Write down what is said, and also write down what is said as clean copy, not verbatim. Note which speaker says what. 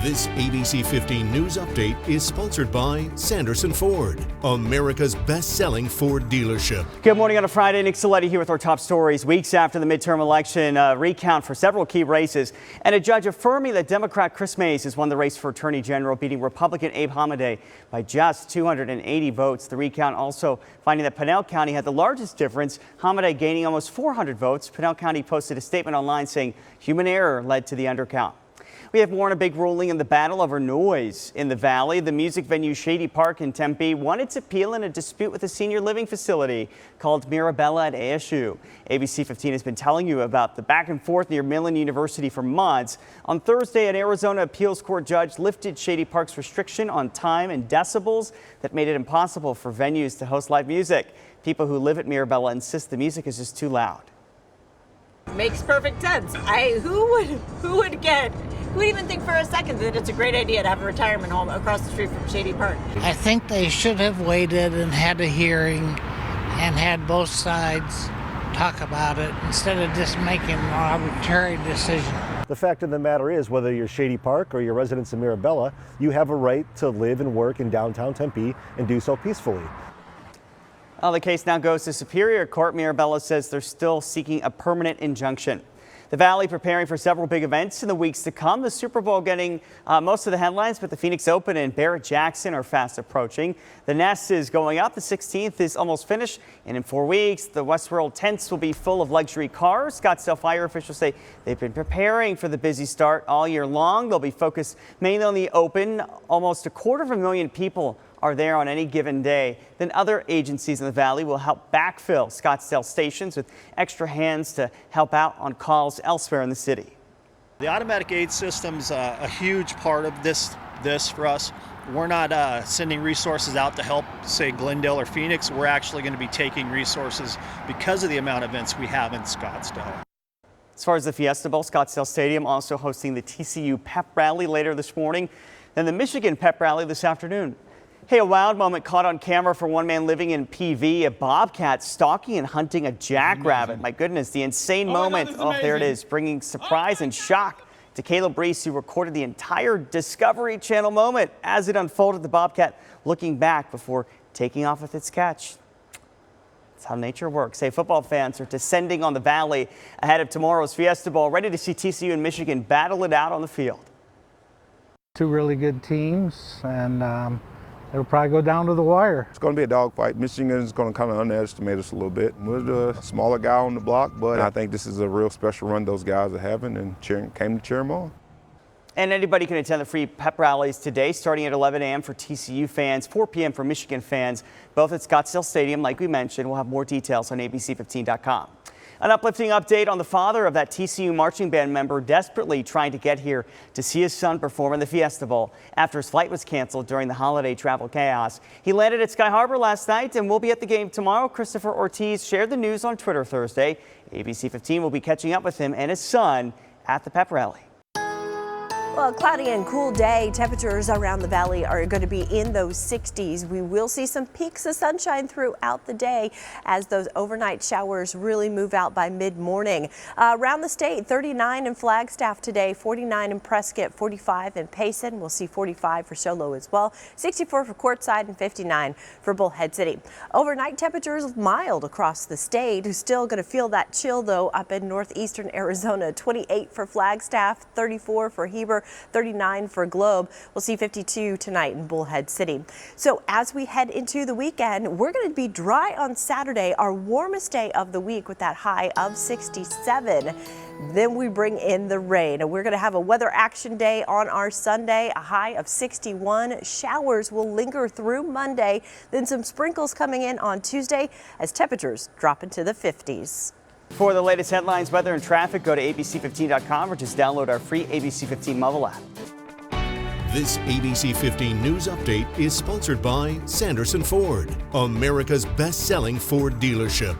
Speaker 1: This ABC 15 News Update is sponsored by Sanderson Ford, America's best-selling Ford dealership.
Speaker 2: Good morning on a Friday. Nick Saletti here with our top stories. Weeks after the midterm election, recount for several key races, and a judge affirming that Democrat Chris Mays has won the race for Attorney General, beating Republican Abe Hamadeh by just 280 votes. The recount also finding that Pinal County had the largest difference, Hamadeh gaining almost 400 votes. Pinal County posted a statement online saying human error led to the undercount. We have more on a big ruling in the battle over noise in the valley. The music venue Shady Park in Tempe won its appeal in a dispute with a senior living facility called Mirabella at ASU. ABC 15 has been telling you about the back and forth near Millen University for months. On Thursday, an Arizona appeals court judge lifted Shady Park's restriction on time and decibels that made it impossible for venues to host live music. People who live at Mirabella insist the music is just too loud.
Speaker 3: Makes perfect sense. Who would even think for a second that it's a great idea to have a retirement home across the street from Shady Park?
Speaker 4: I think they should have waited and had a hearing and had both sides talk about it instead of just making an arbitrary decision.
Speaker 5: The fact of the matter is, whether you're Shady Park or you're residents of Mirabella, you have a right to live and work in downtown Tempe and do so peacefully.
Speaker 2: Well, the case now goes to Superior Court. Mirabella says they're still seeking a permanent injunction. The Valley preparing for several big events in the weeks to come. The Super Bowl getting most of the headlines, but the Phoenix Open and Barrett-Jackson are fast approaching. The Nest is going up. The 16th is almost finished. And in 4 weeks, the Westworld tents will be full of luxury cars. Scottsdale fire officials say they've been preparing for the busy start all year long. They'll be focused mainly on the Open. Almost 250,000 people are there on any given day. Then other agencies in the Valley will help backfill Scottsdale stations with extra hands to help out on calls elsewhere in the city.
Speaker 6: The automatic aid system's a huge part of this for us. We're not sending resources out to help, say, Glendale or Phoenix. We're actually going to be taking resources because of the amount of events we have in Scottsdale.
Speaker 2: As far as the Fiesta Bowl, Scottsdale Stadium also hosting the TCU Pep Rally later this morning, then the Michigan Pep Rally this afternoon. Hey, a wild moment caught on camera for one man living in PV, a Bobcat stalking and hunting a Jackrabbit. My goodness, the insane moment. Oh, there it is, bringing surprise and shock to Caleb Reese, who recorded the entire Discovery Channel moment as it unfolded. The Bobcat looking back before taking off with its catch. That's how nature works. Hey, football fans are descending on the Valley ahead of tomorrow's Fiesta Bowl, ready to see TCU and Michigan battle it out on the field.
Speaker 4: Two really good teams, and it'll probably go down to the wire.
Speaker 7: It's going to be a dogfight. Michigan's going to kind of underestimate us a little bit. We're the smaller guy on the block, but I think this is a real special run those guys are having, and came to cheer them on.
Speaker 2: And anybody can attend the free pep rallies today, starting at 11 a.m. for TCU fans, 4 p.m. for Michigan fans, both at Scottsdale Stadium. Like we mentioned, we'll have more details on ABC15.com. An uplifting update on the father of that TCU marching band member desperately trying to get here to see his son perform in the Fiesta Bowl after his flight was canceled during the holiday travel chaos. He landed at Sky Harbor last night and will be at the game tomorrow. Christopher Ortiz shared the news on Twitter Thursday. ABC 15 will be catching up with him and his son at the pep rally.
Speaker 8: Well, a cloudy and cool day. Temperatures around the valley are going to be in those 60s. We will see some peaks of sunshine throughout the day as those overnight showers really move out by mid-morning. Around the state, 39 in Flagstaff today, 49 in Prescott, 45 in Payson. We'll see 45 for Solo as well, 64 for Quartzsite, and 59 for Bullhead City. Overnight temperatures mild across the state. You're still going to feel that chill, though, up in northeastern Arizona. 28 for Flagstaff, 34 for Heber, 39 for Globe. We'll see 52 tonight in Bullhead City. So as we head into the weekend, we're going to be dry on Saturday, our warmest day of the week with that high of 67. Then we bring in the rain, and we're going to have a weather action day on our Sunday, a high of 61. Showers will linger through Monday, then some sprinkles coming in on Tuesday as temperatures drop into the 50s.
Speaker 2: For the latest headlines, weather, and traffic, go to ABC15.com or just download our free ABC15 mobile app.
Speaker 1: This ABC 15 News Update is sponsored by Sanderson Ford, America's best-selling Ford dealership.